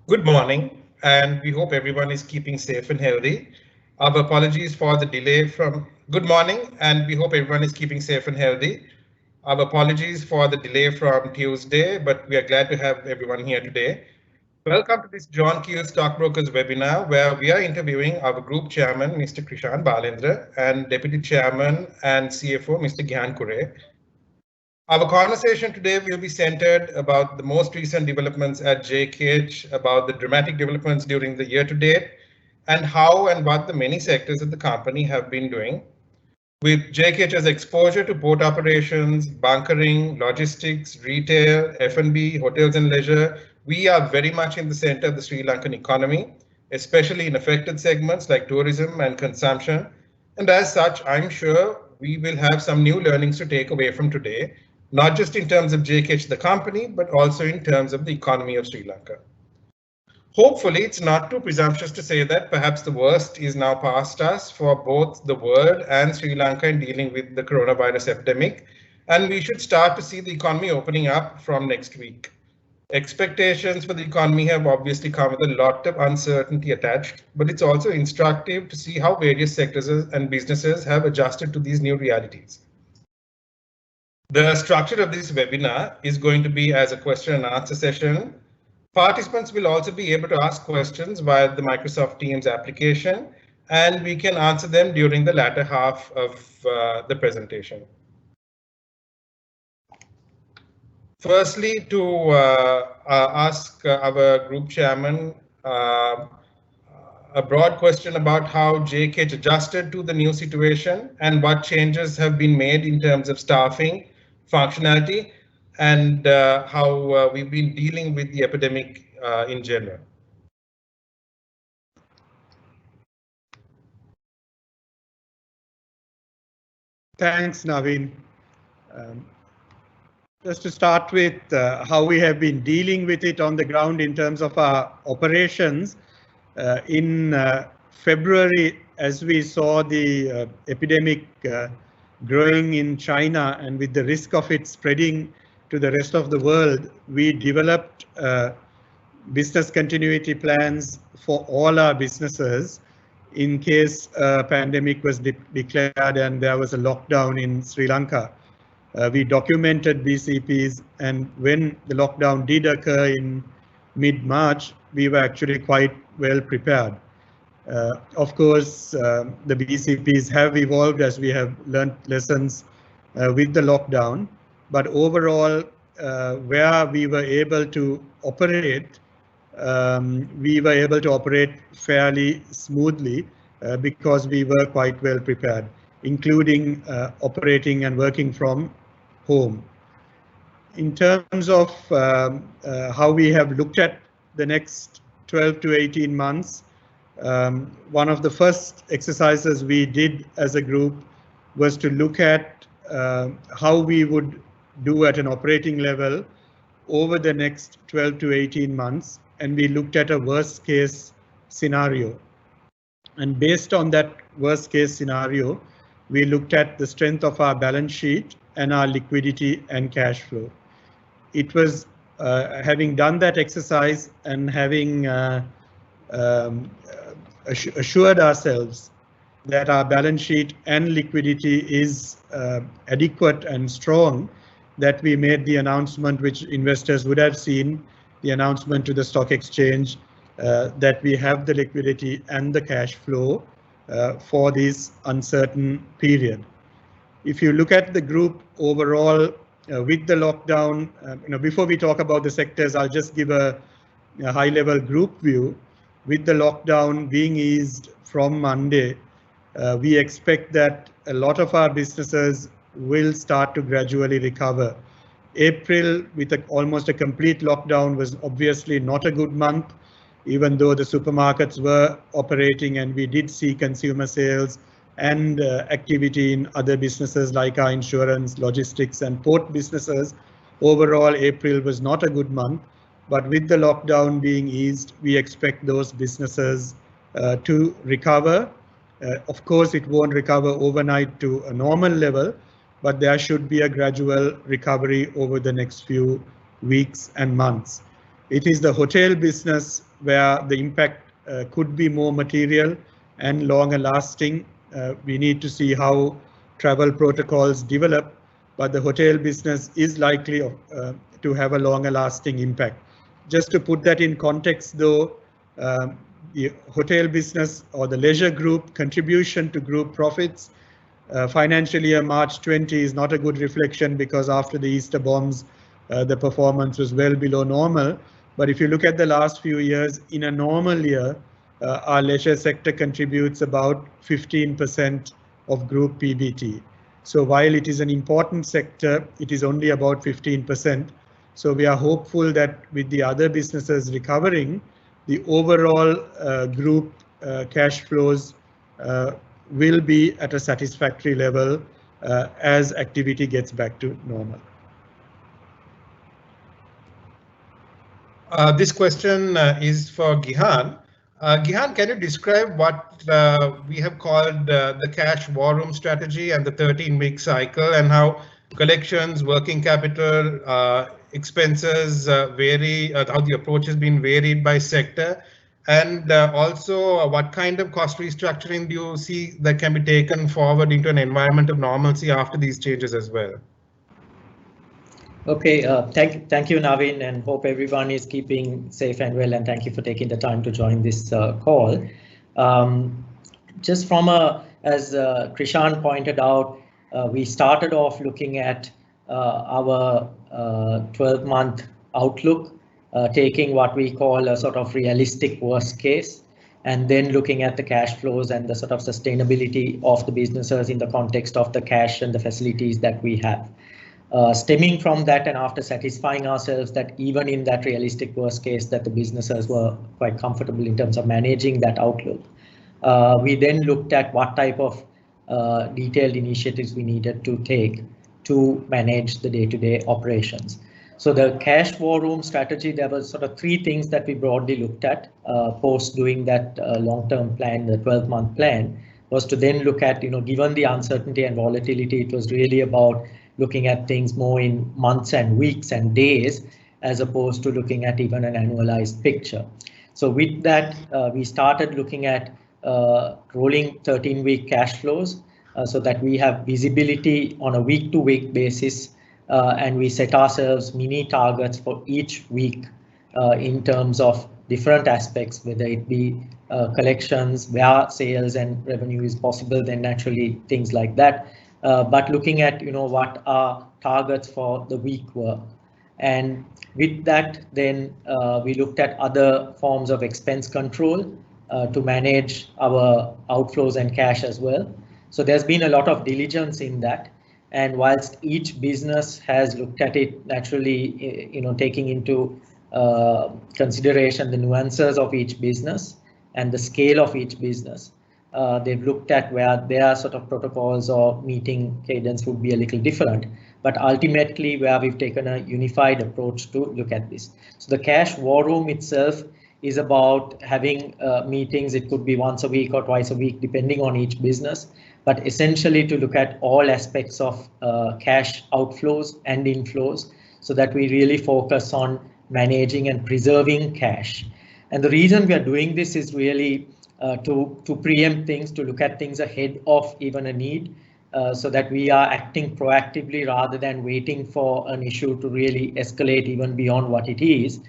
Good morning, and we hope everyone is keeping safe and healthy. Our apologies for the delay from good morning, and we hope everyone is keeping safe and healthy. Our apologies for the delay from Tuesday, but we are glad to have everyone here today. Welcome to this John Keells Stock Brokers webinar, where we are interviewing our Group Chairman, Mr. Krishan Balendra, and Deputy Chairman and CFO, Mr. Gihan Cooray. Our conversation today will be centered about the most recent developments at JKH, about the dramatic developments during the year to date, and how and what the many sectors of the company have been doing. With JKH's exposure to port operations, bunkering, logistics, retail, F&B, hotels and leisure, we are very much in the center of the Sri Lankan economy, especially in affected segments like tourism and consumption. And as such, I'm sure we will have some new learnings to take away from today, not just in terms of JKH, the company, but also in terms of the economy of Sri Lanka. Hopefully, it's not too presumptuous to say that perhaps the worst is now past us for both the world and Sri Lanka in dealing with the coronavirus epidemic, and we should start to see the economy opening up from next week. Expectations for the economy have obviously come with a lot of uncertainty attached, but it's also instructive to see how various sectors and businesses have adjusted to these new realities. The structure of this webinar is going to be as a question and answer session. Participants will also be able to ask questions via the Microsoft Teams application, and we can answer them during the latter half of the presentation. Firstly, to ask our group chairman a broad question about how JKH adjusted to the new situation and what changes have been made in terms of staffing, functionality, and how we've been dealing with the epidemic in general. Thanks, Naveen. Just to start with how we have been dealing with it on the ground in terms of our operations. In February, as we saw the epidemic growing in China and with the risk of it spreading to the rest of the world, we developed business continuity plans for all our businesses in case a pandemic was declared and there was a lockdown in Sri Lanka. We documented BCPs, and when the lockdown did occur in mid-March, we were actually quite well prepared. Of course, the BCPs have evolved as we have learned lessons with the lockdown, but overall, where we were able to operate, fairly smoothly because we were quite well prepared, including operating and working from home. In terms of how we have looked at the next 12 to 18 months, one of the first exercises we did as a group was to look at how we would do at an operating level over the next 12 to 18 months, and we looked at a worst case scenario. And based on that worst case scenario, we looked at the strength of our balance sheet and our liquidity and cash flow. It was having done that exercise and having assured ourselves that our balance sheet and liquidity is adequate and strong, that we made the announcement, which investors would have seen, the announcement to the stock exchange that we have the liquidity and the cash flow for this uncertain period. If you look at the group overall with the lockdown, before we talk about the sectors, I'll just give a high-level group view. With the lockdown being eased from Monday, we expect that a lot of our businesses will start to gradually recover. April, with almost a complete lockdown, was obviously not a good month, even though the supermarkets were operating and we did see consumer sales and activity in other businesses like our insurance, logistics and port businesses. Overall, April was not a good month, but with the lockdown being eased, we expect those businesses to recover. Of course, it won't recover overnight to a normal level, but there should be a gradual recovery over the next few weeks and months. It is the hotel business where the impact could be more material and longer lasting. We need to see how travel protocols develop, but the hotel business is likely to have a longer lasting impact. Just to put that in context though, the hotel business or the leisure group contribution to group profits financial year March 20 is not a good reflection because after the Easter bombs, the performance was well below normal. But if you look at the last few years, in a normal year, our leisure sector contributes about 15% of group PBT. So while it is an important sector, it is only about 15%. So we are hopeful that with the other businesses recovering, the overall group cash flows will be at a satisfactory level as activity gets back to normal. This question is for Gihan. Gihan, can you describe what we have called the cash war room strategy and the 13-week cycle, and how collections, working capital, expenses vary, how the approach has been varied by sector, and also what kind of cost restructuring do you see that can be taken forward into an environment of normalcy after these changes as well? Okay, thank you, Naveen, and hope everyone is keeping safe and well, and thank you for taking the time to join this call. Just from as Krishan pointed out, we started off looking at our 12-month outlook, taking what we call a sort of realistic worst case, and then looking at the cash flows and the sort of sustainability of the businesses in the context of the cash and the facilities that we have. Stemming from that, and after satisfying ourselves that even in that realistic worst case that the businesses were quite comfortable in terms of managing that outlook, we then looked at what type of detailed initiatives we needed to take to manage the day-to-day operations. So the cash war room strategy, there was sort of three things that we broadly looked at post doing that long-term plan, the 12-month plan, was to then look at, given the uncertainty and volatility, it was really about looking at things more in months and weeks and days, as opposed to looking at even an annualized picture. So with that, we started looking at rolling 13-week cash flows so that we have visibility on a week-to-week basis, and we set ourselves mini targets for each week in terms of different aspects, whether it be collections, where sales and revenue is possible, then naturally things like that. But looking at what our targets for the week were, and with that then we looked at other forms of expense control to manage our outflows and cash as well. So there's been a lot of diligence in that, and whilst each business has looked at it naturally, taking into consideration the nuances of each business and the scale of each business, they've looked at where their sort of protocols or meeting cadence would be a little different, but ultimately where we've taken a unified approach to look at this. So the cash war room itself is about having meetings. It could be once a week or twice a week, depending on each business, but essentially to look at all aspects of cash outflows and inflows so that we really focus on managing and preserving cash. And the reason we are doing this is really to preempt things, to look at things ahead of even a need, so that we are acting proactively rather than waiting for an issue to really escalate even beyond what it is,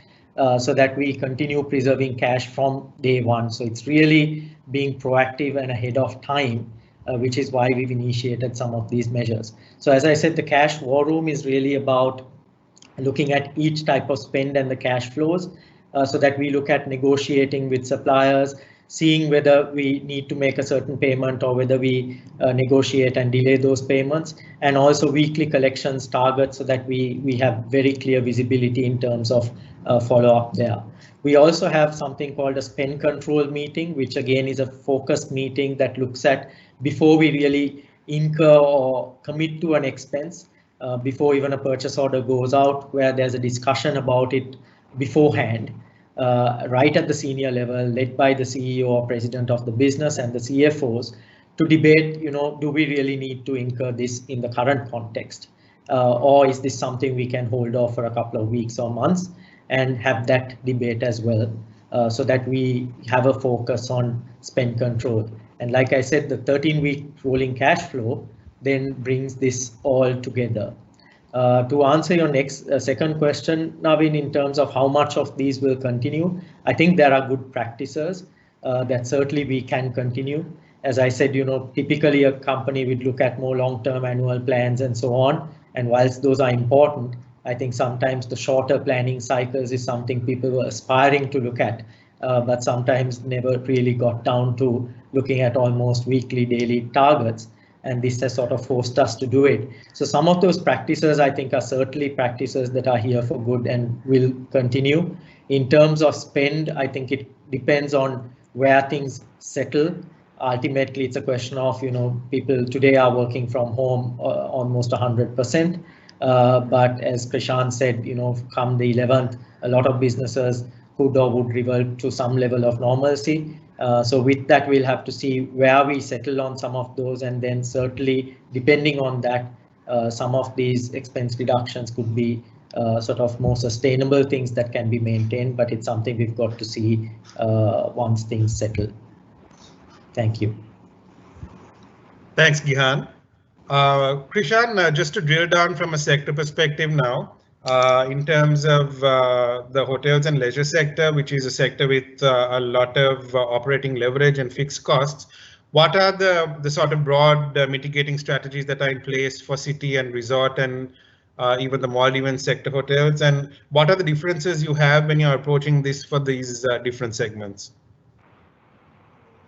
so that we continue preserving cash from day one. So it's really being proactive and ahead of time, which is why we've initiated some of these measures. So as I said, the cash war room is really about looking at each type of spend and the cash flows, so that we look at negotiating with suppliers, seeing whether we need to make a certain payment or whether we negotiate and delay those payments, and also weekly collections targets so that we have very clear visibility in terms of follow-up there. We also have something called a spend control meeting, which again is a focused meeting that looks at before we really incur or commit to an expense, before even a purchase order goes out, where there's a discussion about it beforehand, right at the senior level, led by the CEO or president of the business and the CFOs, to debate, do we really need to incur this in the current context, or is this something we can hold off for a couple of weeks or months? and have that debate as well, so that we have a focus on spend control. And like I said, the 13-week rolling cash flow then brings this all together. To answer your next second question, Navin, in terms of how much of these will continue, I think there are good practices that certainly we can continue. As I said, typically a company would look at more long-term annual plans and so on. And whilst those are important, I think sometimes the shorter planning cycles is something people were aspiring to look at, but sometimes never really got down to looking at almost weekly, daily targets. And this has sort of forced us to do it. So some of those practices, I think, are certainly practices that are here for good and will continue. In terms of spend, I think it depends on where things settle. Ultimately, it's a question of, people today are working from home almost 100%. But as Krishan said, come the 11th, a lot of businesses could or would revert to some level of normalcy. So with that, we'll have to see where we settle on some of those, and then certainly depending on that, some of these expense reductions could be sort of more sustainable things that can be maintained, but it's something we've got to see once things settle. Thank you. Thanks, Gihan. Krishan, just to drill down from a sector perspective now, in terms of the hotels and leisure sector, which is a sector with a lot of operating leverage and fixed costs, what are the sort of broad mitigating strategies that are in place for city and resort and even the Maldivian sector hotels? And what are the differences you have when you're approaching this for these different segments?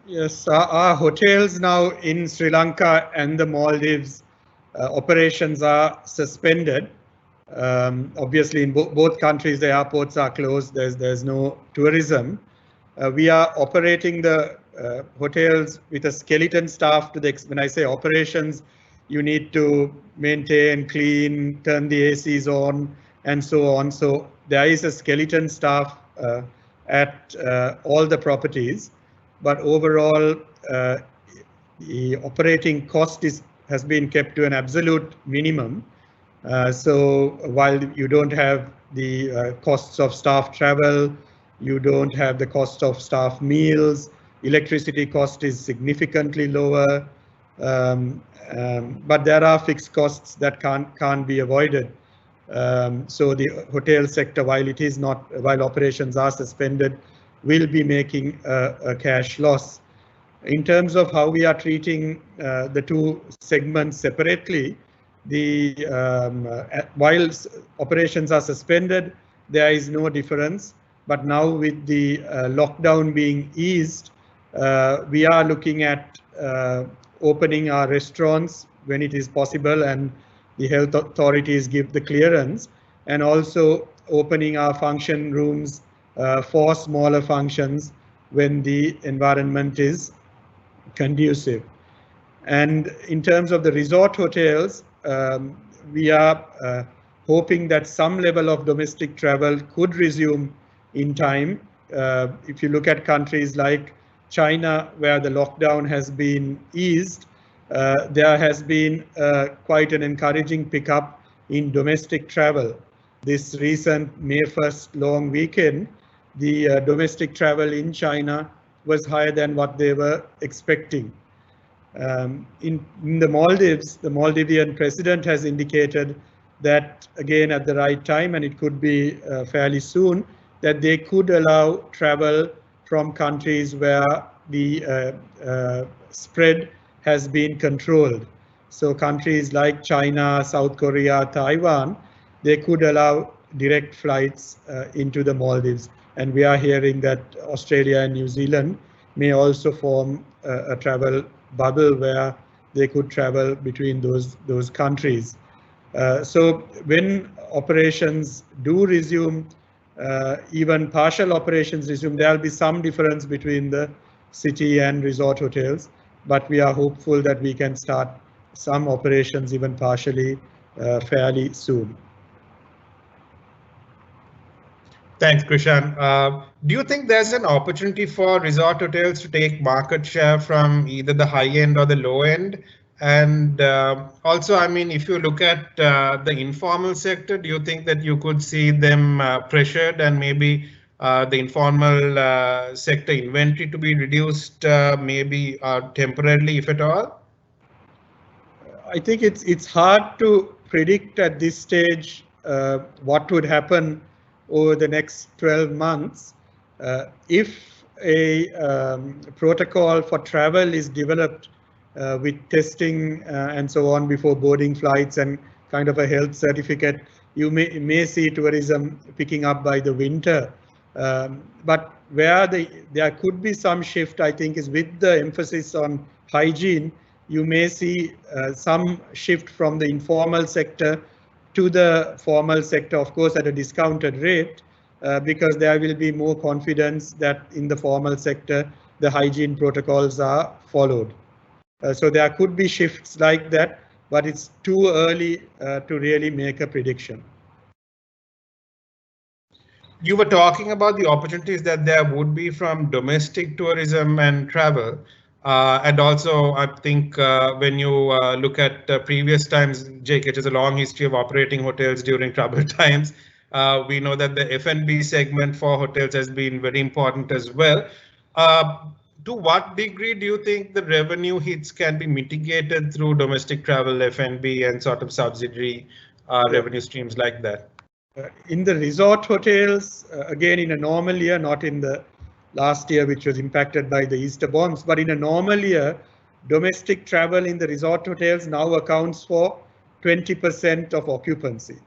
Yes, our hotels now in Sri Lanka and the Maldives operations are suspended. Obviously, in both countries, the airports are closed. There's no tourism. We are operating the hotels with a skeleton staff. When I say operations, you need to maintain, clean, turn the ACs on, and so on. So there is a skeleton staff at all the properties, but overall, the operating cost has been kept to an absolute minimum. So while you don't have the costs of staff travel, you don't have the cost of staff meals, electricity cost is significantly lower, but there are fixed costs that can't be avoided. So the hotel sector, while operations are suspended, will be making a cash loss. In terms of how we are treating the two segments separately, while operations are suspended, there is no difference. But now with the lockdown being eased, we are looking at opening our restaurants when it is possible and the health authorities give the clearance, and also opening our function rooms for smaller functions when the environment is conducive. And in terms of the resort hotels, we are hoping that some level of domestic travel could resume in time. If you look at countries like China, where the lockdown has been eased, there has been quite an encouraging pickup in domestic travel. This recent May 1st long weekend, the domestic travel in China was higher than what they were expecting. In the Maldives, the Maldivian president has indicated that, again, at the right time, and it could be fairly soon, that they could allow travel from countries where the spread has been controlled. So countries like China, South Korea, Taiwan, they could allow direct flights into the Maldives. And we are hearing that Australia and New Zealand may also form a travel bubble where they could travel between those countries. So when operations do resume, even partial operations resume, there will be some difference between the city and resort hotels, but we are hopeful that we can start some operations even partially fairly soon. Thanks, Krishan. Do you think there's an opportunity for resort hotels to take market share from either the high end or the low end And also, I mean, if you look at the informal sector, do you think that you could see them pressured and maybe the informal sector inventory to be reduced maybe temporarily, if at all? I think it's hard to predict at this stage what would happen over the next 12 months. If a protocol for travel is developed with testing and so on before boarding flights and kind of a health certificate, you may see tourism picking up by the winter. But where there could be some shift, I think, is with the emphasis on hygiene. You may see some shift from the informal sector to the formal sector, of course, at a discounted rate, because there will be more confidence that in the formal sector, the hygiene protocols are followed. So there could be shifts like that, but it's too early to really make a prediction. You were talking about the opportunities that there would be from domestic tourism and travel. And also, I think when you look at previous times, JK has a long history of operating hotels during troubled times. We know that the F&B segment for hotels has been very important as well. To what degree do you think the revenue hits can be mitigated through domestic travel, F&B, and sort of subsidiary revenue streams like that? In the resort hotels, again, in a normal year, not in the last year, which was impacted by the Easter bombs, but in a normal year, domestic travel in the resort hotels now accounts for 20% of occupancy.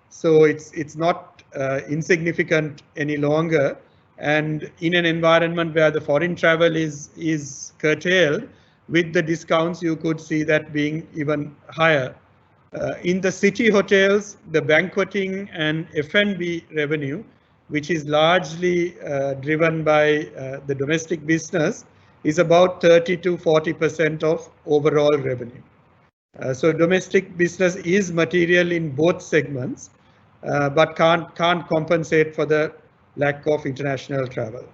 So it's not insignificant any longer. And in an environment where the foreign travel is curtailed, with the discounts, you could see that being even higher. In the city hotels, the banqueting and F&B revenue, which is largely driven by the domestic business, is about 30 to 40% of overall revenue. So domestic business is material in both segments, but can't compensate for the lack of international travel.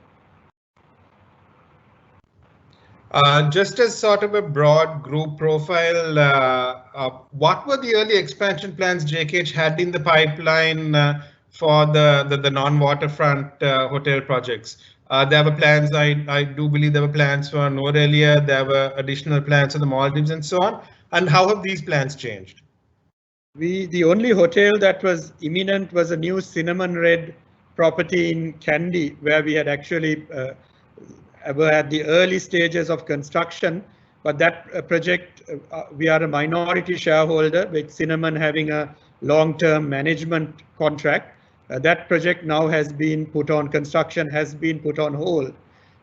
Just as sort of a broad group profile, what were the early expansion plans JKH had in the pipeline for the non-waterfront hotel projects? There were plans, I do believe there were plans for Norelia, there were additional plans for the Maldives and so on. And how have these plans changed? The only hotel that was imminent was a new cinnamon red property in Kandy, where we had actually were at the early stages of construction, but that project, we are a minority shareholder with Cinnamon having a long-term management contract. That project now has been put on, construction has been put on hold,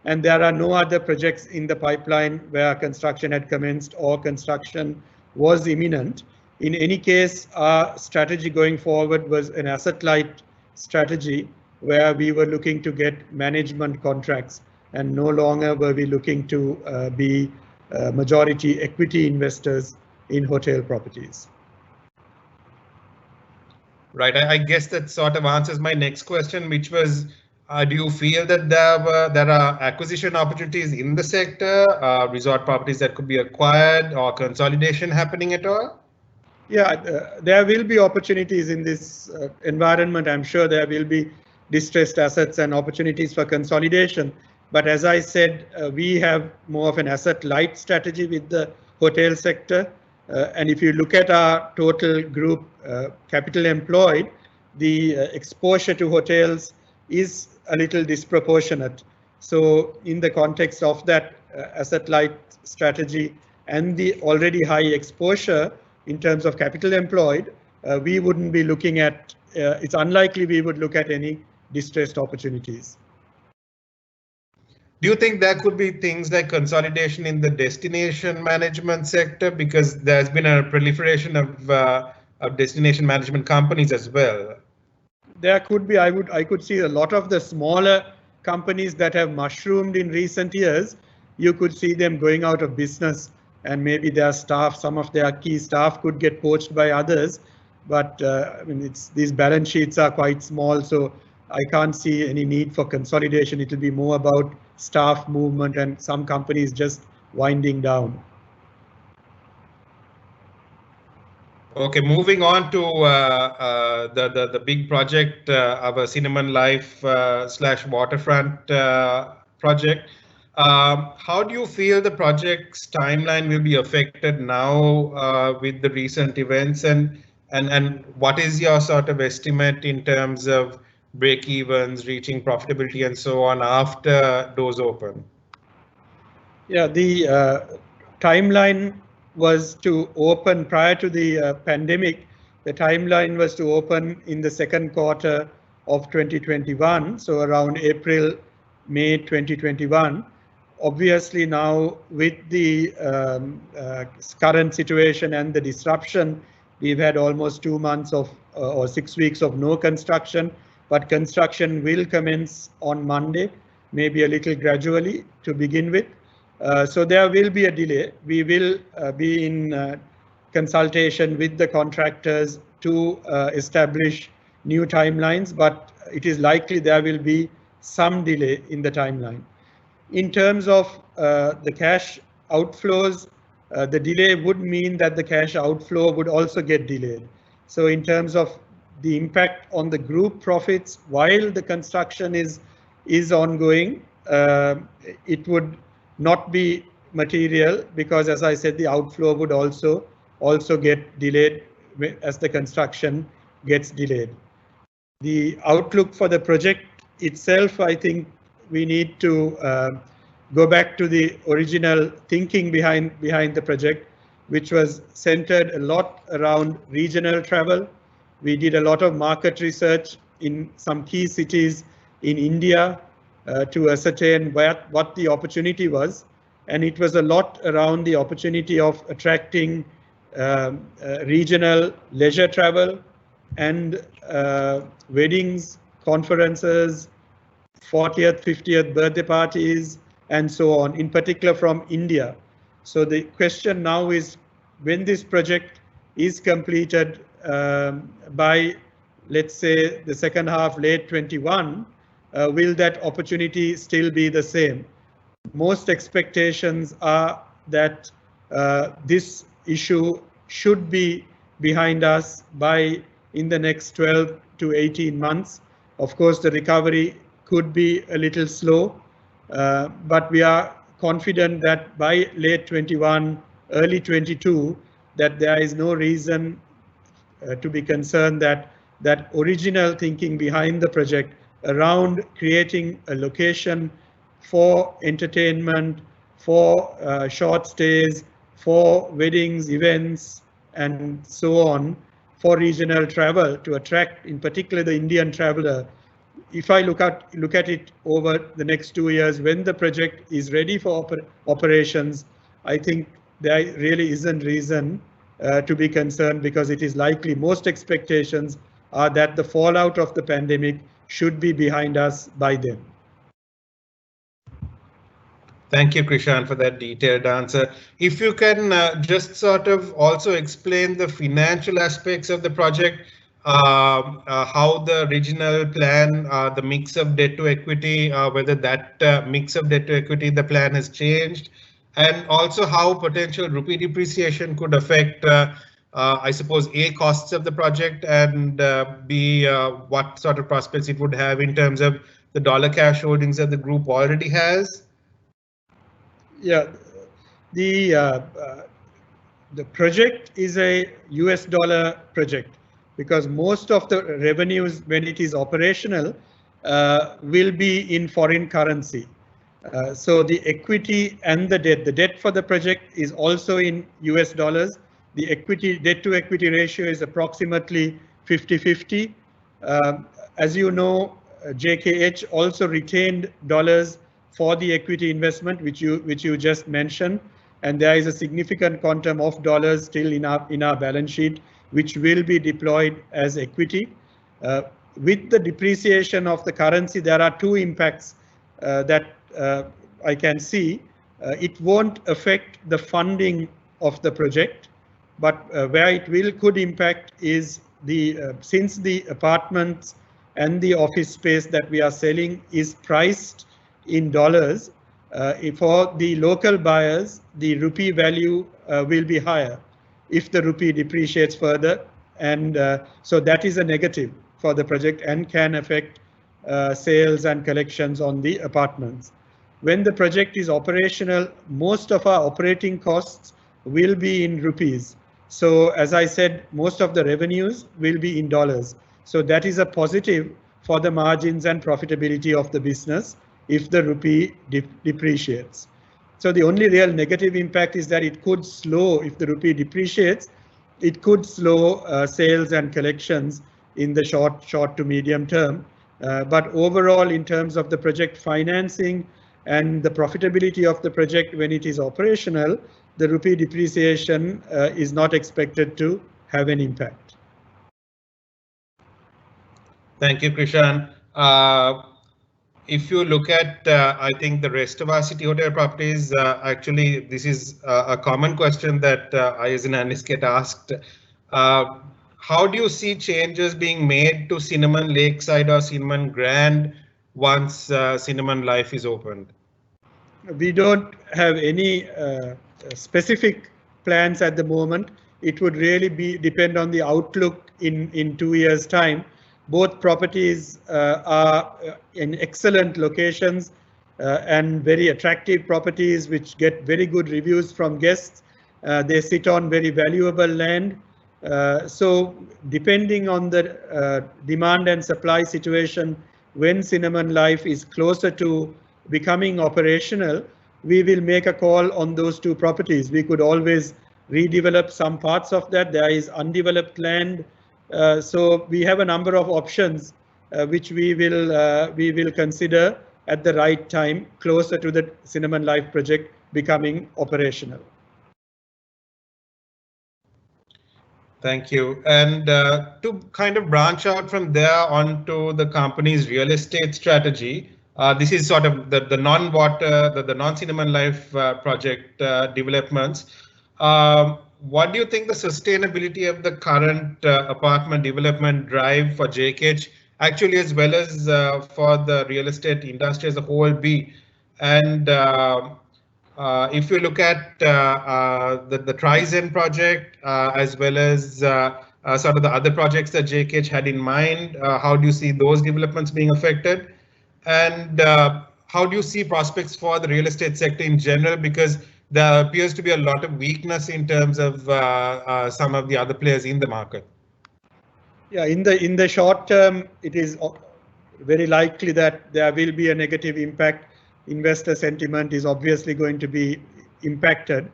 and there are no other projects in the pipeline where construction had commenced or construction was imminent. In any case, our strategy going forward was an asset-light strategy where we were looking to get management contracts, and no longer were we looking to be majority equity investors in hotel properties. Right, I guess that sort of answers my next question, which was, do you feel that there are acquisition opportunities in the sector, resort properties that could be acquired or consolidation happening at all? Yeah, there will be opportunities in this environment. I'm sure there will be distressed assets and opportunities for consolidation. But as I said, we have more of an asset-light strategy with the hotel sector. And if you look at our total group capital employed, the exposure to hotels is a little disproportionate. So in the context of that asset-light strategy and the already high exposure in terms of capital employed, we wouldn't be looking at, it's unlikely we would look at any distressed opportunities. Do you think there could be things like consolidation in the destination management sector, because there's been a proliferation of destination management companies as well? There could be. I could see a lot of the smaller companies that have mushroomed in recent years. You could see them going out of business, and maybe their staff, some of their key staff, could get poached by others. But I mean, these balance sheets are quite small, so I can't see any need for consolidation. It will be more about staff movement and some companies just winding down. Okay, moving on to the big project, our Cinnamon Life slash waterfront project. How do you feel the project's timeline will be affected now with the recent events, and what is your sort of estimate in terms of break evens, reaching profitability, and so on after doors open? Yeah, the timeline was to open prior to the pandemic. The timeline was to open in the second quarter of 2021, so around April, May 2021. Obviously, now with the current situation and the disruption, we've had almost 2 months of or 6 weeks of no construction, but construction will commence on Monday, maybe a little gradually to begin with. So there will be a delay. We will be in consultation with the contractors to establish new timelines, but it is likely there will be some delay in the timeline. In terms of the cash outflows, the delay would mean that the cash outflow would also get delayed. So in terms of the impact on the group profits, while the construction is ongoing, it would not be material because, as I said, the outflow would also get delayed as the construction gets delayed. The outlook for the project itself, I think we need to go back to the original thinking behind the project, which was centered a lot around regional travel. We did a lot of market research in some key cities in India to ascertain what the opportunity was, and it was a lot around the opportunity of attracting regional leisure travel and weddings, conferences, 40th, 50th birthday parties, and so on, in particular from India. So the question now is, when this project is completed by, let's say, the second half, late 21, will that opportunity still be the same? Most expectations are that this issue should be behind us by in the next 12 to 18 months. Of course, the recovery could be a little slow, but we are confident that by late 21, early 22, that there is no reason to be concerned that that original thinking behind the project around creating a location for entertainment, for short stays, for weddings, events, and so on, for regional travel to attract, in particular, the Indian traveler. If I look at it over the next 2 years, when the project is ready for operations, I think there really isn't reason to be concerned, because it is likely most expectations are that the fallout of the pandemic should be behind us by then. Thank you, Krishan, for that detailed answer. If you can just sort of also explain the financial aspects of the project, how the regional plan, the mix of debt to equity, whether that mix of debt to equity, the plan has changed, and also how potential rupee depreciation could affect, I suppose, A, costs of the project, and B, what sort of prospects it would have in terms of the dollar cash holdings that the group already has. Yeah, the project is a US dollar project because most of the revenues, when it is operational, will be in foreign currency. So the equity and the debt for the project is also in US dollars. The equity debt to equity ratio is approximately 50-50. As you know, JKH also retained dollars for the equity investment, which you just mentioned, and there is a significant quantum of dollars still in our balance sheet, which will be deployed as equity. With the depreciation of the currency, there are two impacts that I can see. It won't affect the funding of the project, but where it could impact is since the apartments and the office space that we are selling is priced in dollars, for the local buyers, the rupee value will be higher. if the rupee depreciates further, and so that is a negative for the project and can affect sales and collections on the apartments. When the project is operational, most of our operating costs will be in rupees. So as I said, most of the revenues will be in dollars. So that is a positive for the margins and profitability of the business if the rupee depreciates. So the only real negative impact is that it could slow, if the rupee depreciates, it could slow sales and collections in the short to medium term. But overall, in terms of the project financing and the profitability of the project when it is operational, the rupee depreciation is not expected to have an impact. Thank you, Krishan. If you look at, I think the rest of our city hotel properties, actually, this is a common question that I as an analyst get asked. How do you see changes being made to Cinnamon Lakeside or Cinnamon Grand once Cinnamon Life is opened? We don't have any specific plans at the moment. It would really depend on the outlook in 2 years' time. Both properties are in excellent locations and very attractive properties which get very good reviews from guests. They sit on very valuable land. So depending on the demand and supply situation, when Cinnamon Life is closer to becoming operational, we will make a call on those two properties. We could always redevelop some parts of that. There is undeveloped land. So we have a number of options which we will consider at the right time, closer to the Cinnamon Life project becoming operational. Thank you. And to kind of branch out from there onto the company's real estate strategy, this is sort of the non-water, the non-Cinnamon Life project developments. What do you think the sustainability of the current apartment development drive for JKH, actually, as well as for the real estate industry as a whole, be? And if you look at the Trizen project, as well as sort of the other projects that JKH had in mind, how do you see those developments being affected? And how do you see prospects for the real estate sector in general? Because there appears to be a lot of weakness in terms of some of the other players in the market. Yeah, in the short term, it is very likely that there will be a negative impact. Investor sentiment is obviously going to be impacted.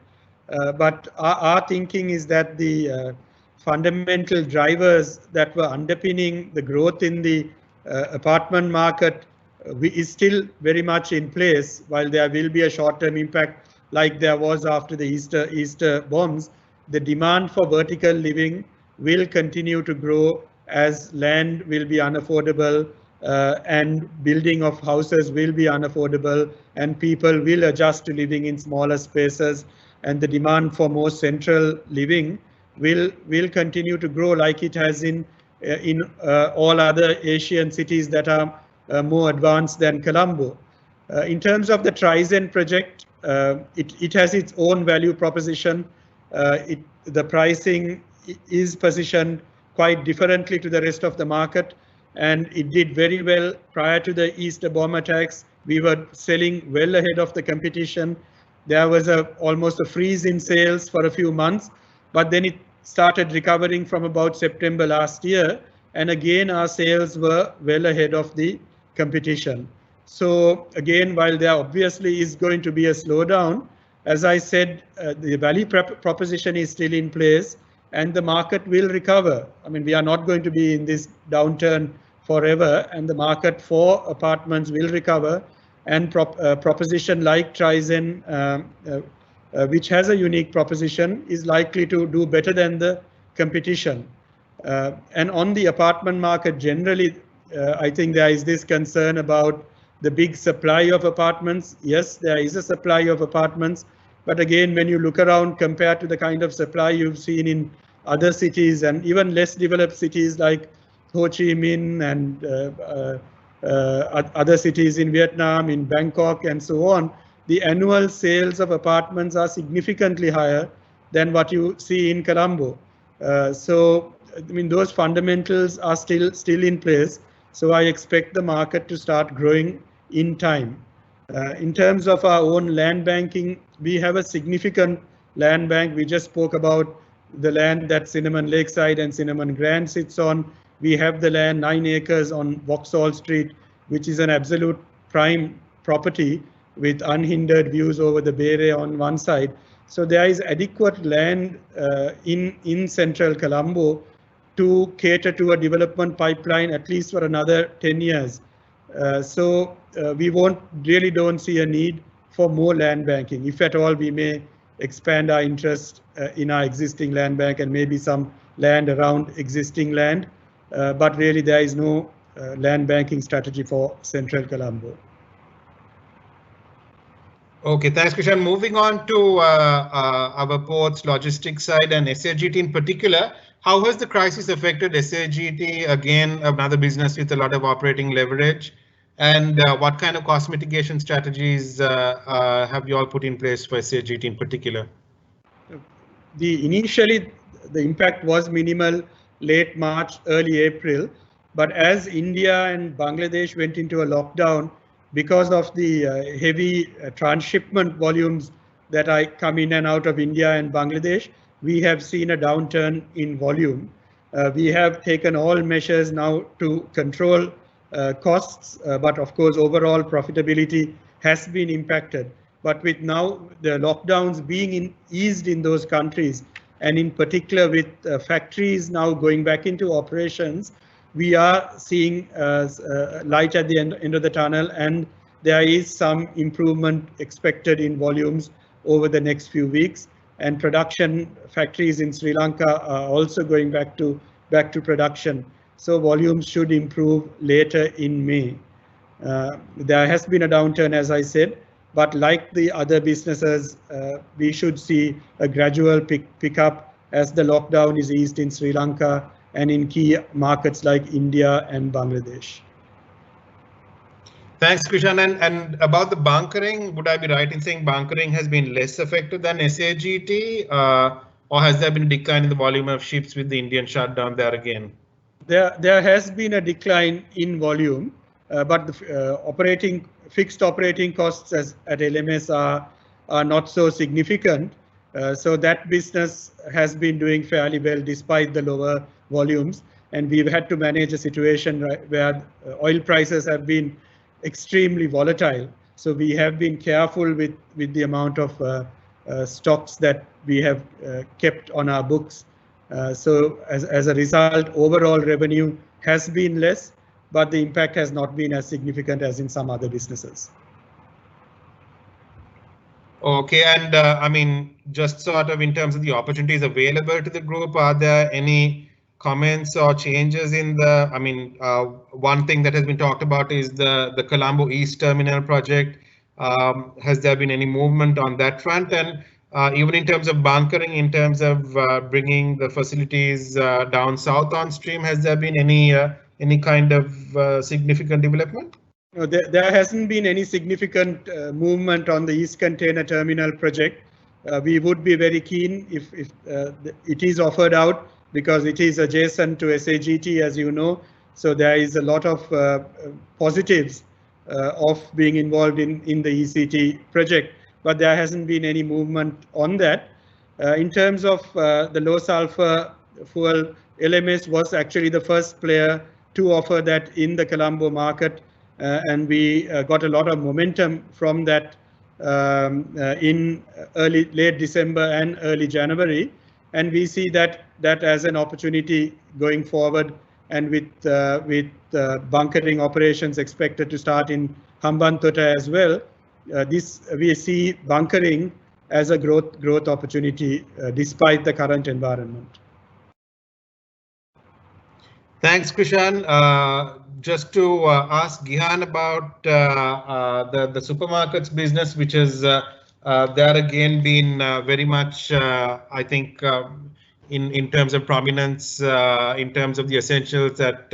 But our thinking is that the fundamental drivers that were underpinning the growth in the apartment market is still very much in place. While there will be a short-term impact like there was after the Easter bombs, the demand for vertical living will continue to grow as land will be unaffordable and building of houses will be unaffordable, and people will adjust to living in smaller spaces, and the demand for more central living will continue to grow like it has in all other Asian cities that are more advanced than Colombo. In terms of the Trizen project, it has its own value proposition. The pricing is positioned quite differently to the rest of the market, and it did very well prior to the Easter bomb attacks. We were selling well ahead of the competition. There was almost a freeze in sales for a few months, but then it started recovering from about September last year, and again our sales were well ahead of the competition. So again, while there obviously is going to be a slowdown, as I said, the value proposition is still in place and the market will recover. I mean, we are not going to be in this downturn forever, and the market for apartments will recover, and proposition like Trizen, which has a unique proposition, is likely to do better than the competition. And on the apartment market generally, I think there is this concern about the big supply of apartments. Yes, there is a supply of apartments, but again, when you look around compared to the kind of supply you've seen in other cities and even less developed cities like Ho Chi Minh and other cities in Vietnam, in Bangkok and so on, the annual sales of apartments are significantly higher than what you see in Colombo. So I mean, those fundamentals are still in place. So I expect the market to start growing in time. In terms of our own land banking, we have a significant land bank. We just spoke about the land that Cinnamon Lakeside and Cinnamon Grand sits on. We have the land 9 acres on Vauxhall Street, which is an absolute prime property with unhindered views over the Bay Area on one side. So there is adequate land in central Colombo to cater to a development pipeline at least for another 10 years. So we don't see a need for more land banking. If at all, we may expand our interest in our existing land bank and maybe some land around existing land. But really there is no land banking strategy for central Colombo. Okay, thanks, Krishan. Moving on to our ports, logistics side and SAGT in particular, how has the crisis affected SAGT? Again, another business with a lot of operating leverage. And what kind of cost mitigation strategies have you all put in place for SAGT in particular? Initially, the impact was minimal late March, early April. But as India and Bangladesh went into a lockdown, because of the heavy transshipment volumes that are come in and out of India and Bangladesh, we have seen a downturn in volume. We have taken all measures now to control costs, but of course overall profitability has been impacted. But with now the lockdowns being eased in those countries, and in particular with factories now going back into operations, we are seeing light at the end of the tunnel, and there is some improvement expected in volumes over the next few weeks. And production factories in Sri Lanka are also going back to production. So volumes should improve later in May. There has been a downturn, as I said, but like the other businesses, we should see a gradual pick-up as the lockdown is eased in Sri Lanka and in key markets like India and Bangladesh. Thanks, Krishan. And about the bunkering, would I be right in saying bunkering has been less affected than SAGT, or has there been a decline in the volume of ships with the Indian shutdown there again? There has been a decline in volume, but the fixed operating costs at LMS are not so significant. So that business has been doing fairly well despite the lower volumes, and we've had to manage a situation where oil prices have been extremely volatile. So we have been careful with the amount of stocks that we have kept on our books. So as a result, overall revenue has been less, but the impact has not been as significant as in some other businesses. Okay, and I mean, just sort of in terms of the opportunities available to the group, are there any comments or changes in the, I mean, one thing that has been talked about is the Colombo East Terminal project. Has there been any movement on that front? And even in terms of bunkering, in terms of bringing the facilities down south on stream, has there been any kind of significant development? No, there hasn't been any significant movement on the East Container Terminal project. We would be very keen if it is offered out, because it is adjacent to SAGT, as you know. So there is a lot of positives of being involved in the ECT project, but there hasn't been any movement on that. In terms of the low sulfur fuel, LMS was actually the first player to offer that in the Colombo market. And we got a lot of momentum from that in late December and early January, and we see that as an opportunity going forward. And with bunkering operations expected to start in Hambantota as well, we see bunkering as a growth opportunity despite the current environment. Thanks, Krishan. Just to ask Gihan about the supermarkets business, which has there again been very much, I think, in terms of prominence, in terms of the essentials that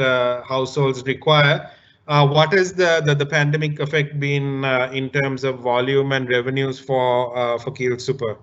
households require. What has the pandemic effect been in terms of volume and revenues for Keells Super?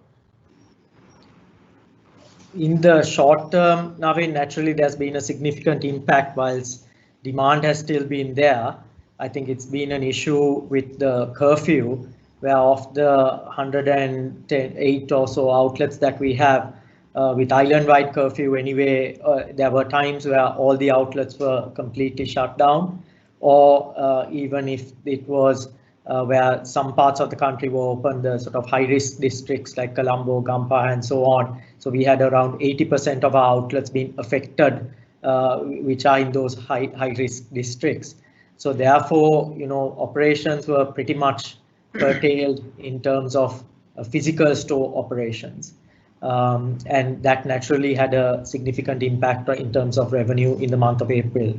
In the short term, Navin, naturally there's been a significant impact whilst demand has still been there. I think it's been an issue with the curfew, where of the 108 or so outlets that we have, with island-wide curfew anyway, there were times where all the outlets were completely shut down, or even if it was where some parts of the country were open, the sort of high-risk districts like Colombo, Gampa, and so on. So we had around 80% of our outlets being affected, which are in those high-risk districts. So therefore, operations were pretty much curtailed in terms of physical store operations. And that naturally had a significant impact in terms of revenue in the month of April.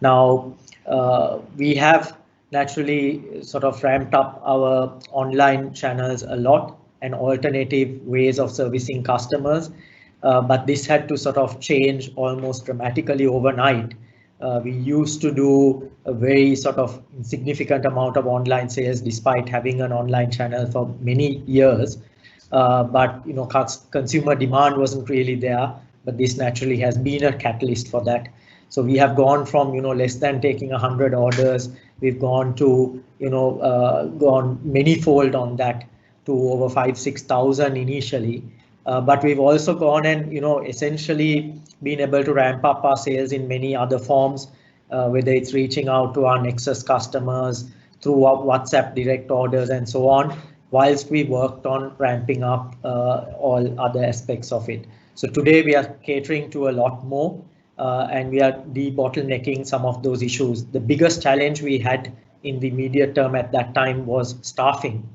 Now, we have naturally sort of ramped up our online channels a lot and alternative ways of servicing customers, but this had to sort of change almost dramatically overnight. We used to do a very sort of insignificant amount of online sales despite having an online channel for many years, but consumer demand wasn't really there, but this naturally has been a catalyst for that. So we have gone from less than taking 100 orders, we've gone to gone manyfold on that to over 5,000-6,000 initially, but we've also gone and essentially been able to ramp up our sales in many other forms, whether it's reaching out to our Nexus customers through WhatsApp direct orders and so on, whilst we worked on ramping up all other aspects of it. So today we are catering to a lot more. And we are debottlenecking some of those issues. The biggest challenge we had in the immediate term at that time was staffing,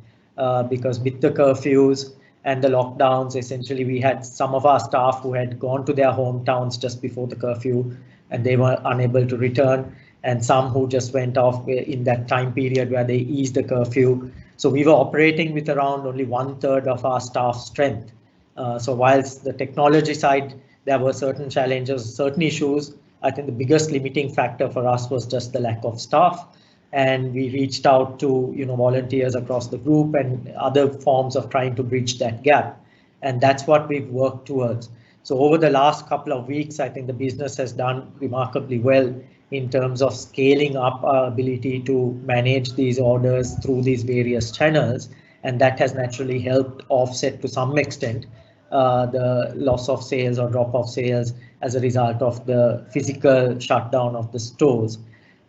because with the curfews and the lockdowns, essentially we had some of our staff who had gone to their hometowns just before the curfew and they were unable to return, and some who just went off in that time period where they eased the curfew. So we were operating with around only 1/3 of our staff strength. So whilst the technology side, there were certain challenges, certain issues, I think the biggest limiting factor for us was just the lack of staff. And we reached out to volunteers across the group and other forms of trying to bridge that gap. And that's what we've worked towards. So over the last couple of weeks, I think the business has done remarkably well in terms of scaling up our ability to manage these orders through these various channels. And that has naturally helped offset to some extent the loss of sales or drop of sales as a result of the physical shutdown of the stores.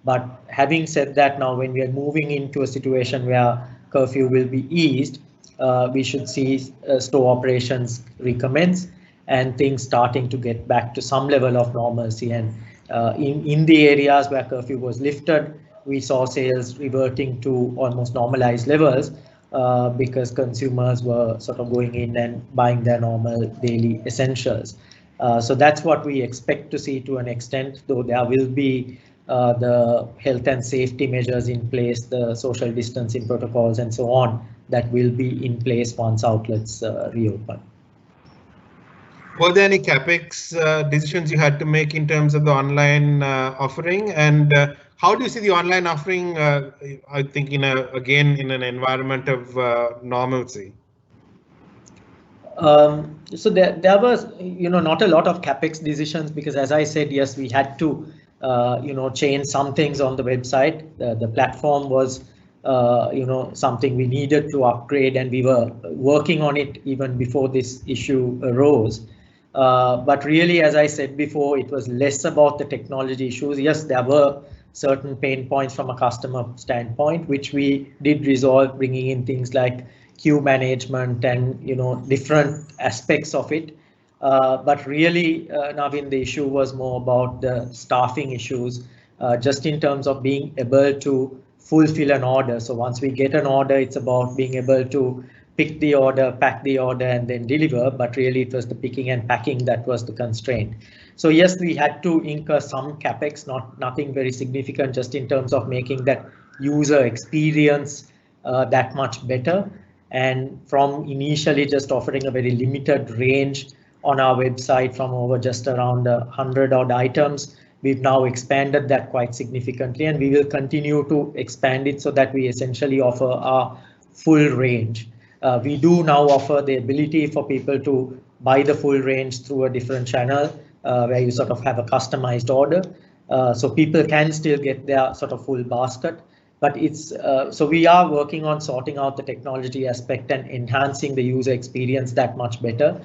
But having said that, now when we are moving into a situation where curfew will be eased, we should see store operations recommence and things starting to get back to some level of normalcy. And in the areas where curfew was lifted, we saw sales reverting to almost normalized levels, because consumers were sort of going in and buying their normal daily essentials. So that's what we expect to see to an extent, though there will be the health and safety measures in place, the social distancing protocols and so on, that will be in place once outlets reopen. Were there any capex decisions you had to make in terms of the online offering, and how do you see the online offering? I think again in an environment of normalcy. So there was not a lot of capex decisions, because as I said, yes, we had to change some things on the website. The platform was something we needed to upgrade, and we were working on it even before this issue arose. But really, as I said before, it was less about the technology issues. Yes, there were certain pain points from a customer standpoint, which we did resolve, bringing in things like queue management and different aspects of it. But really, Navin, the issue was more about the staffing issues, just in terms of being able to fulfill an order. So once we get an order, it's about being able to pick the order, pack the order, and then deliver. But really, it was the picking and packing that was the constraint. So yes, we had to incur some capex, nothing very significant, just in terms of making that user experience that much better. And from initially just offering a very limited range on our website from over just around 100 odd items, we've now expanded that quite significantly, and we will continue to expand it so that we essentially offer our full range. We do now offer the ability for people to buy the full range through a different channel where you sort of have a customized order. So people can still get their sort of full basket. But it's so we are working on sorting out the technology aspect and enhancing the user experience that much better.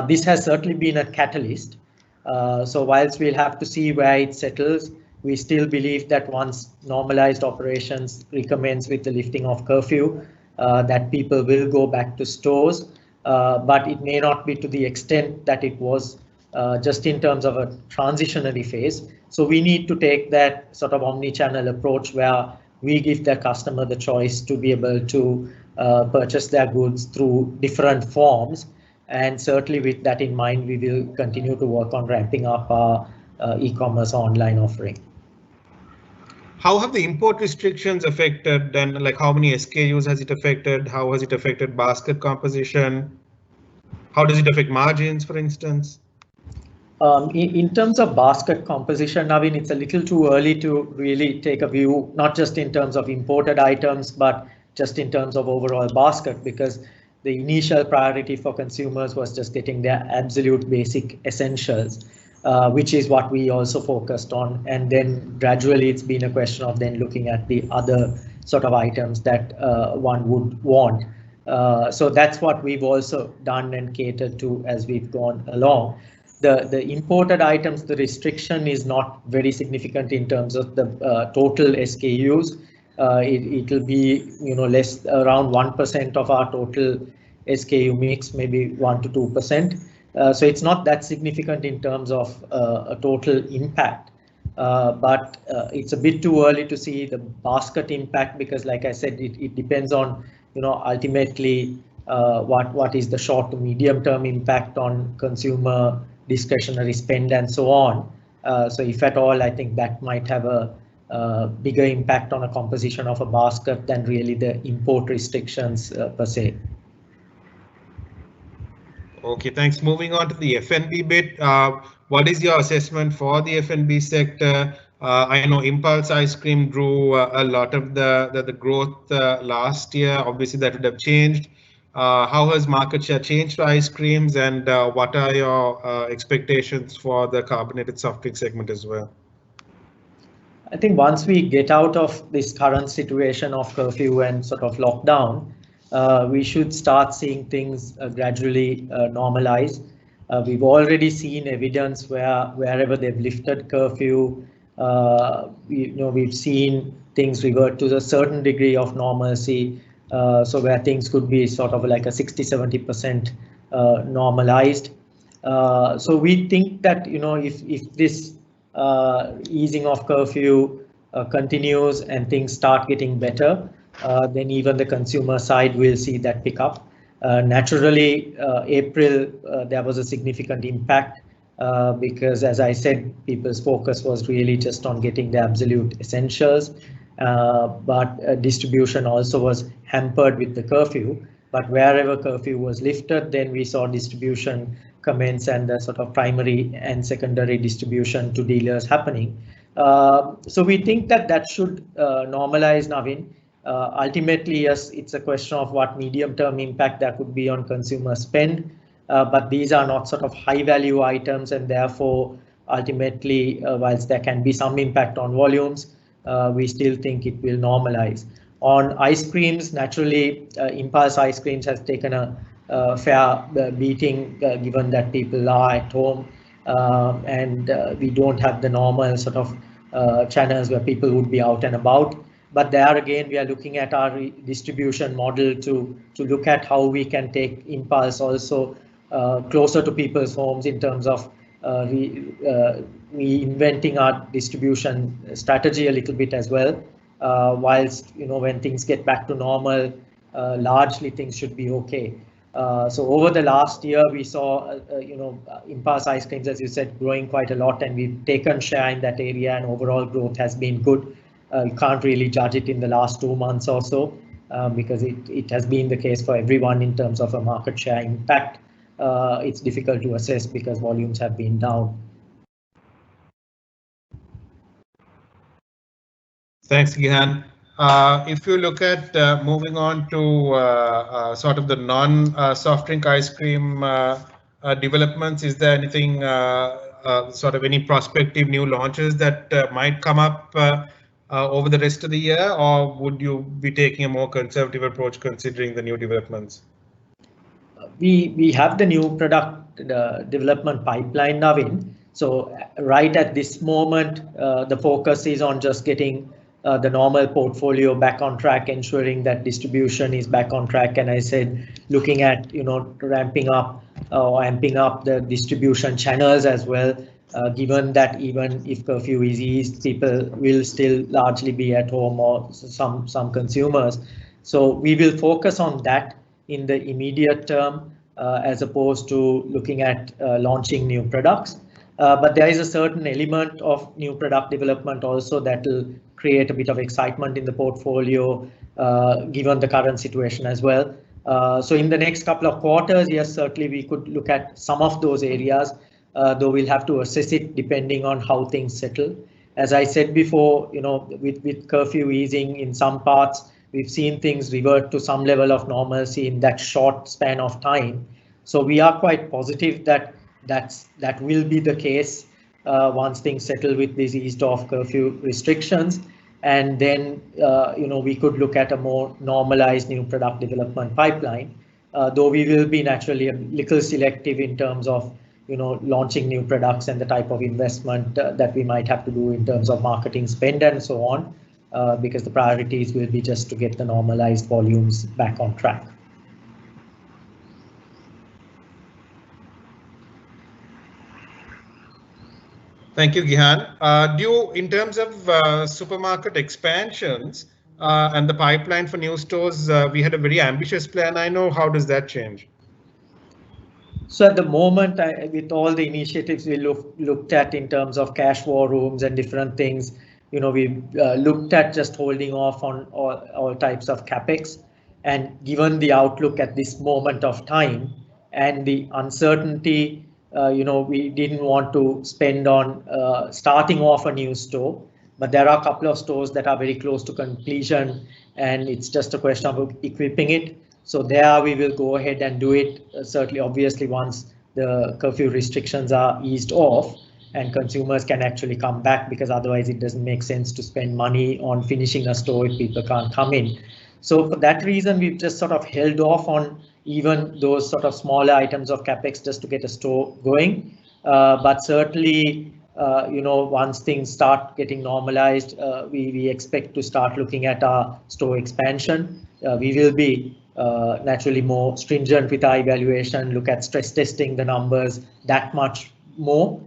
This has certainly been a catalyst. So whilst we'll have to see where it settles, we still believe that once normalized operations recommence with the lifting of curfew, that people will go back to stores, but it may not be to the extent that it was just in terms of a transitionary phase. So we need to take that sort of omni-channel approach where we give the customer the choice to be able to purchase their goods through different forms. And certainly with that in mind, we will continue to work on ramping up our e-commerce online offering. How have the import restrictions affected, and like how many SKUs has it affected? How has it affected basket composition? How does it affect margins, for instance? In terms of basket composition, Naveen, it's a little too early to really take a view, not just in terms of imported items, but just in terms of overall basket, because the initial priority for consumers was just getting their absolute basic essentials, which is what we also focused on. And then gradually it's been a question of then looking at the other sort of items that one would want. So that's what we've also done and catered to as we've gone along. The imported items, the restriction is not very significant in terms of the total SKUs. It'll be, less around 1% of our total SKU mix, maybe 1 to 2%. So it's not that significant in terms of a total impact, but it's a bit too early to see the basket impact, because like I said, it depends on, ultimately what is the short to medium term impact on consumer discretionary spend and so on. So if at all, I think that might have a bigger impact on a composition of a basket than really the import restrictions per se. Okay, thanks. Moving on to the F&B bit. What is your assessment for the F&B sector? I know impulse ice cream drew a lot of the growth last year. Obviously, that would have changed. How has market share changed for ice creams, and what are your expectations for the carbonated soft drink segment as well? I think once we get out of this current situation of curfew and sort of lockdown, we should start seeing things gradually normalize. We've already seen evidence wherever they've lifted curfew, we've seen things revert to a certain degree of normalcy. So where things could be sort of like a 60–70% normalized. So we think that, if this easing of curfew continues and things start getting better, then even the consumer side will see that pick up. Naturally, April, there was a significant impact because, as I said, people's focus was really just on getting the absolute essentials. But distribution also was hampered with the curfew. But wherever curfew was lifted, then we saw distribution commence and the sort of primary and secondary distribution to dealers happening. So we think that should normalize, Naveen. Ultimately, yes, it's a question of what medium-term impact there could be on consumer spend. But these are not sort of high-value items, and therefore, ultimately, whilst there can be some impact on volumes, we still think it will normalize. On ice creams, naturally, impulse ice creams has taken a fair beating, given that people are at home and we don't have the normal sort of channels where people would be out and about. But there again, we are looking at our distribution model to look at how we can take impulse also closer to people's homes in terms of reinventing our distribution strategy a little bit as well. Whilst, when things get back to normal, largely things should be okay. So over the last year, we saw, impulse ice creams, as you said, growing quite a lot, and we've taken share in that area, and overall growth has been good. You can't really judge it in the last 2 months or so, because it has been the case for everyone in terms of a market share impact. It's difficult to assess because volumes have been down. Thanks, Gihan. If you look at moving on to sort of the non-soft drink ice cream developments? Is there anything sort of any prospective new launches that might come up over the rest of the year, or would you be taking a more conservative approach considering the new developments? We have the new product development pipeline, Navin. So right at this moment, the focus is on just getting the normal portfolio back on track, ensuring that distribution is back on track. And I said, looking at ramping up or amping up the distribution channels as well, given that even if curfew is eased, people will still largely be at home, or some consumers. So we will focus on that in the immediate term, as opposed to looking at launching new products. But there is a certain element of new product development also that will create a bit of excitement in the portfolio, given the current situation as well. So in the next couple of quarters, yes, certainly we could look at some of those areas, though we'll have to assess it depending on how things settle. As I said before, with curfew easing in some parts, we've seen things revert to some level of normalcy in that short span of time. So we are quite positive that that will be the case once things settle with these eased off curfew restrictions. And then, we could look at a more normalized new product development pipeline, though we will be naturally a little selective in terms of launching new products and the type of investment that we might have to do in terms of marketing spend and so on. Because the priorities will be just to get the normalized volumes back on track. Thank you, Gihan. In terms of supermarket expansions and the pipeline for new stores, we had a very ambitious plan. I know. How does that change? So at the moment, with all the initiatives we looked at in terms of cash war rooms and different things, we looked at just holding off on all types of capex. And given the outlook at this moment of time and the uncertainty, we didn't want to spend on starting off a new store. But there are a couple of stores that are very close to completion, and it's just a question of equipping it. So there we will go ahead and do it, certainly, obviously, once the curfew restrictions are eased off and consumers can actually come back, because otherwise it doesn't make sense to spend money on finishing a store if people can't come in. So for that reason, we've just sort of held off on even those sort of smaller items of capex just to get a store going. But certainly, once things start getting normalized, we expect to start looking at our store expansion. We will be naturally more stringent with our evaluation, look at stress testing the numbers that much more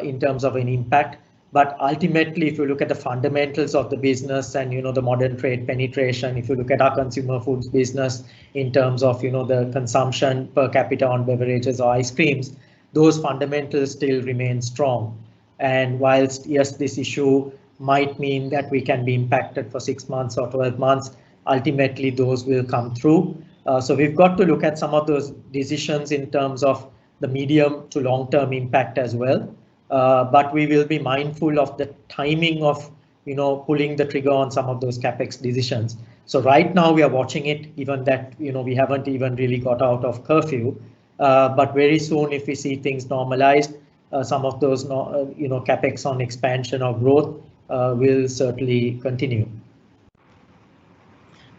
in terms of an impact. But ultimately, if you look at the fundamentals of the business and the modern trade penetration, if you look at our consumer foods business in terms of the consumption per capita on beverages or ice creams, those fundamentals still remain strong. And whilst yes, this issue might mean that we can be impacted for 6 months or 12 months, ultimately those will come through. So we've got to look at some of those decisions in terms of the medium to long-term impact as well. But we will be mindful of the timing of pulling the trigger on some of those capex decisions. So right now we are watching it, given that we haven't even really got out of curfew. But very soon, if we see things normalized, some of those capex on expansion or growth will certainly continue.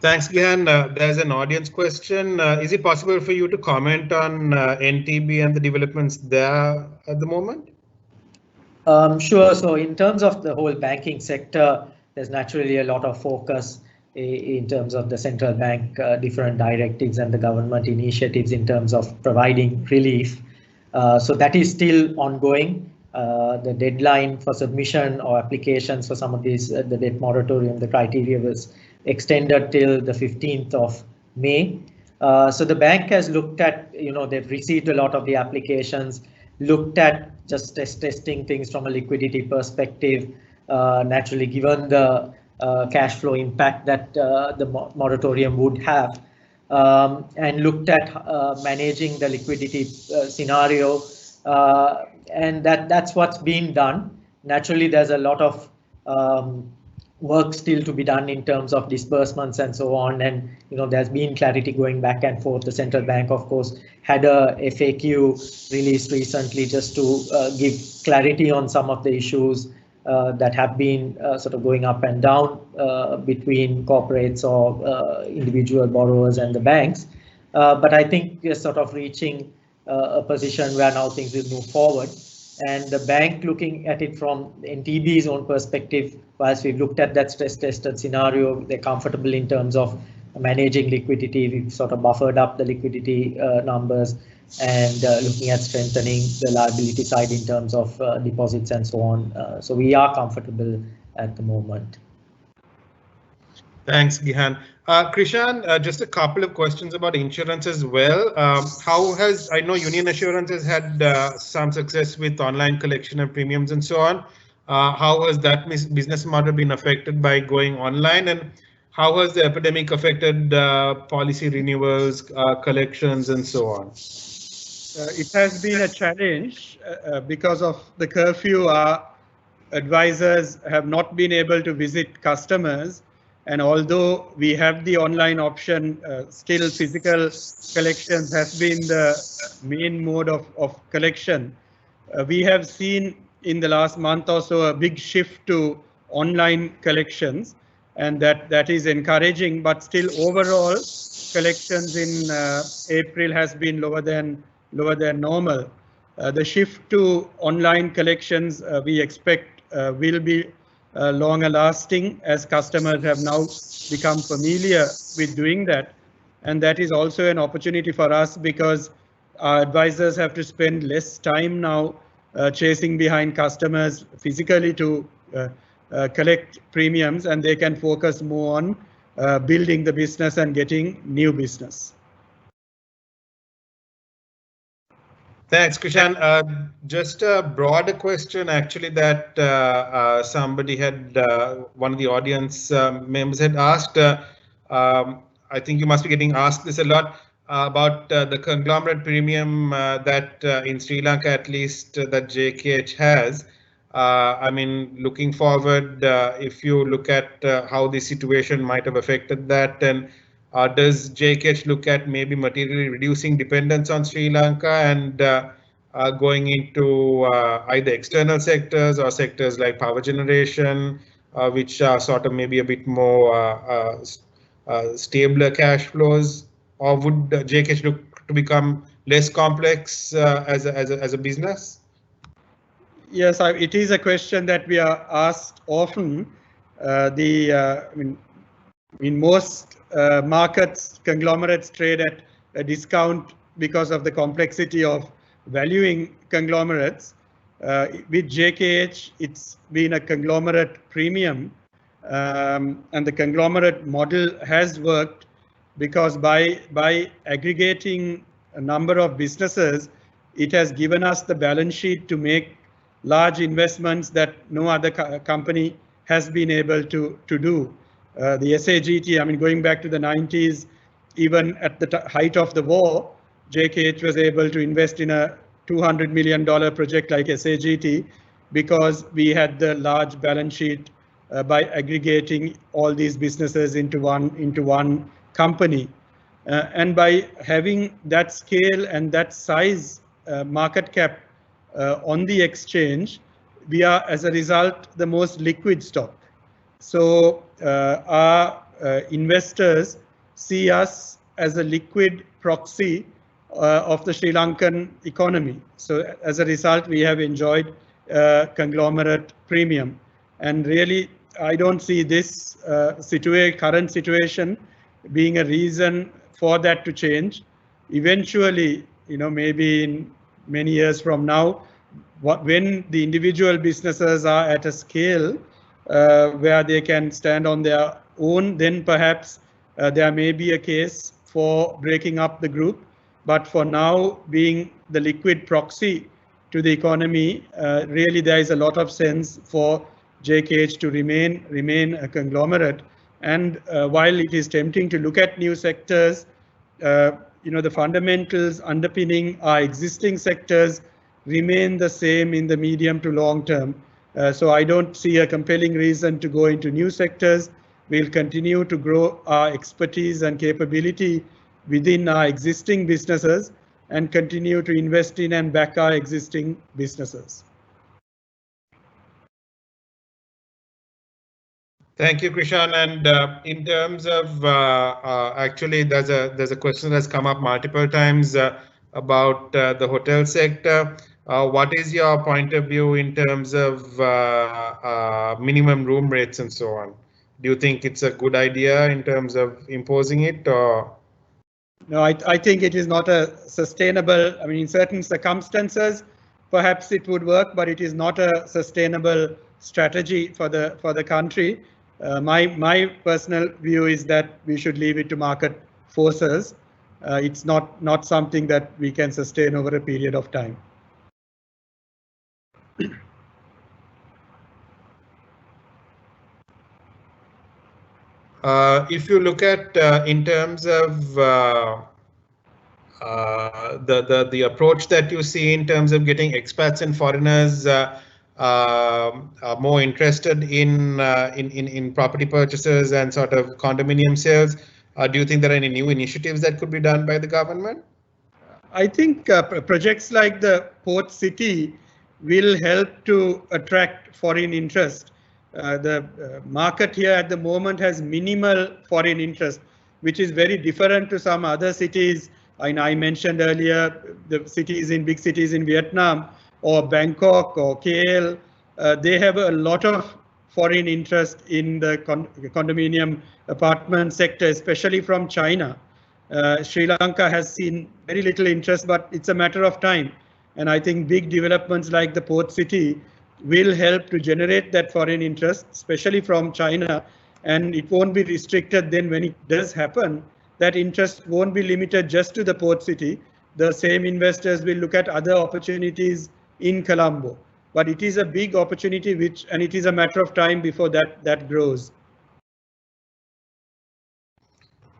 Thanks, Gihan. There's an audience question. Is it possible for you to comment on NTB and the developments there at the moment? Sure. So in terms of the whole banking sector, there's naturally a lot of focus in terms of the central bank, different directives and the government initiatives in terms of providing relief. So that is still ongoing. The deadline for submission or applications for some of these, the debt moratorium, the criteria was extended till the 15th of May. So the bank has looked at, they've received a lot of the applications, looked at just testing things from a liquidity perspective, naturally given the cash flow impact that the moratorium would have, and looked at managing the liquidity scenario, and that's what's being done. Naturally, there's a lot of work still to be done in terms of disbursements and so on. And there's been clarity going back and forth. The central bank, of course, had a FAQ released recently just to give clarity on some of the issues that have been sort of going up and down between corporates or individual borrowers and the banks. But I think we're sort of reaching a position where now things will move forward. And the bank, looking at it from NTB's own perspective, whilst we've looked at that stress tested scenario, they're comfortable in terms of managing liquidity. We've sort of buffered up the liquidity numbers and looking at strengthening the liability side in terms of deposits and so on. So we are comfortable at the moment. Thanks, Gihan. Krishan, just a couple of questions about insurance as well. I know Union Assurance has had some success with online collection of premiums and so on. How has that business model been affected by going online, and how has the epidemic affected policy renewals, collections, and so on? It has been a challenge because of the curfew. Our advisors have not been able to visit customers. And although we have the online option, still physical collections has been the main mode of collection. We have seen in the last month or so a big shift to online collections, and that is encouraging. But still, overall, collections in April has been lower than normal. The shift to online collections we expect will be longer lasting, as customers have now become familiar with doing that. And that is also an opportunity for us, because our advisors have to spend less time now chasing behind customers physically to collect premiums, and they can focus more on building the business and getting new business. Thanks, Krishan. Just a broader question, actually, that somebody had, one of the audience members had asked. I think you must be getting asked this a lot about the conglomerate premium that in Sri Lanka, at least, that JKH has. I mean, looking forward, if you look at how the situation might have affected that, and does JKH look at maybe materially reducing dependence on Sri Lanka and going into either external sectors or sectors like power generation, which are sort of maybe a bit more stabler cash flows, or would JKH look to become less complex as a business? Yes, it is a question that we are asked often. In most markets, conglomerates trade at a discount because of the complexity of valuing conglomerates. With JKH, it's been a conglomerate premium, and the conglomerate model has worked because by aggregating a number of businesses, it has given us the balance sheet to make large investments that no other company has been able to do. The SAGT, I mean, going back to the 90s, even at the height of the war, JKH was able to invest in a $200 million project like SAGT because we had the large balance sheet by aggregating all these businesses into one company. And by having that scale and that size market cap on the exchange, we are, as a result, the most liquid stock. So our investors see us as a liquid proxy of the Sri Lankan economy. So as a result, we have enjoyed conglomerate premium. And really, I don't see this current situation being a reason for that to change. Eventually, maybe in many years from now, when the individual businesses are at a scale where they can stand on their own, then perhaps there may be a case for breaking up the group. But for now, being the liquid proxy to the economy, really there is a lot of sense for JKH to remain a conglomerate. And while it is tempting to look at new sectors, the fundamentals underpinning our existing sectors remain the same in the medium to long term. So I don't see a compelling reason to go into new sectors. We'll continue to grow our expertise and capability within our existing businesses and continue to invest in and back our existing businesses. Thank you, Krishan. And in terms of actually, there's a question that's come up multiple times about the hotel sector. What is your point of view in terms of minimum room rates and so on? Do you think it's a good idea in terms of imposing it, or? No, I think it is not a sustainable. I mean, in certain circumstances, perhaps it would work, but it is not a sustainable strategy for the country. My personal view is that we should leave it to market forces. It's not something that we can sustain over a period of time. If you look at in terms of the approach that you see in terms of getting expats and foreigners are more interested in property purchases and sort of condominium sales, do you think there are any new initiatives that could be done by the government? I think projects like the port city will help to attract foreign interest. The market here at the moment has minimal foreign interest, which is very different to some other cities. I mentioned earlier the big cities in Vietnam or Bangkok or KL. They have a lot of foreign interest in the condominium apartment sector, especially from China. Sri Lanka has seen very little interest, but it's a matter of time. And I think big developments like the port city will help to generate that foreign interest, especially from China. And it won't be restricted then when it does happen. That interest won't be limited just to the port city. The same investors will look at other opportunities in Colombo. But it is a big opportunity, and it is a matter of time before that grows.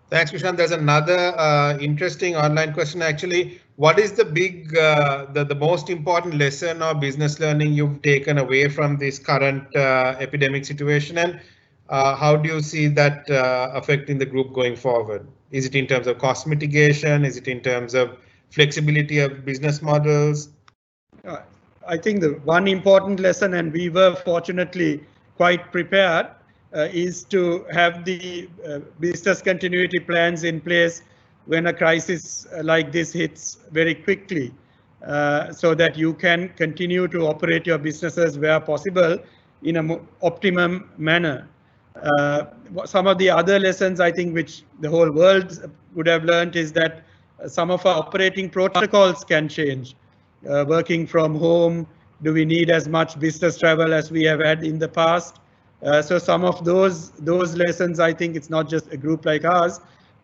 Thanks, Krishan. There's another interesting online question. Actually, what is the the most important lesson or business learning you've taken away from this current epidemic situation, and how do you see that affecting the group going forward? Is it in terms of cost mitigation? Is it in terms of flexibility of business models? I think the one important lesson, and we were fortunately quite prepared, is to have the business continuity plans in place when a crisis like this hits very quickly, so that you can continue to operate your businesses where possible in an optimum manner. Some of the other lessons I think which the whole world would have learned is that some of our operating protocols can change. Working from home, do we need as much business travel as we have had in the past? So some of those lessons, I think it's not just a group like ours,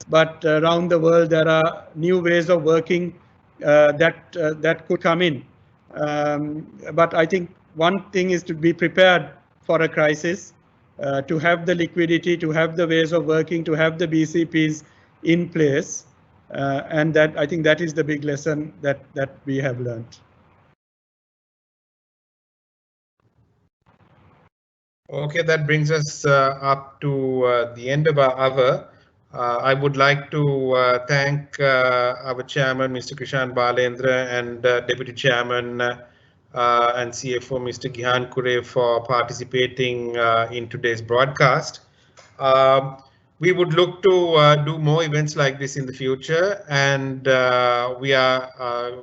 but around the world there are new ways of working that could come in. But I think one thing is to be prepared for a crisis, to have the liquidity, to have the ways of working, to have the BCPs in place, and that I think that is the big lesson that we have learned. Okay, that brings us up to the end of our hour. I would like to thank our chairman, Mr. Krishan Balendra, and deputy chairman and CFO, Mr. Gihan Cooray, for participating in today's broadcast. We would look to do more events like this in the future, and we are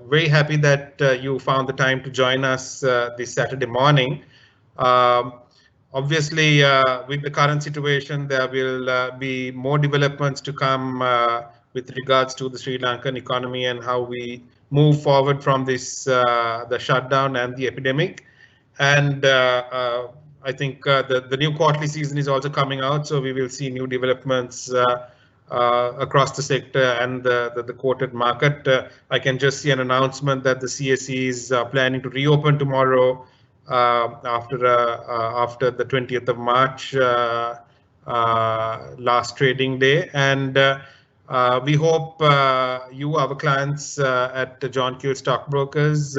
very happy that you found the time to join us this Saturday morning. Obviously, with the current situation, there will be more developments to come with regards to the Sri Lankan economy and how we move forward from this, the shutdown and the epidemic. And I think the new quarterly season is also coming out, so we will see new developments across the sector and the quoted market. I can just see an announcement that the CSE is planning to reopen tomorrow after the 20th of March, last trading day, and we hope you, our clients at John Keells Stock Brokers,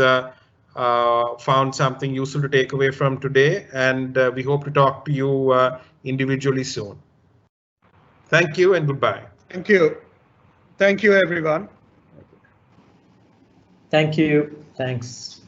found something useful to take away from today, and we hope to talk to you individually soon. Thank you and goodbye. Thank you. Thank you, everyone. Thank you. Thanks.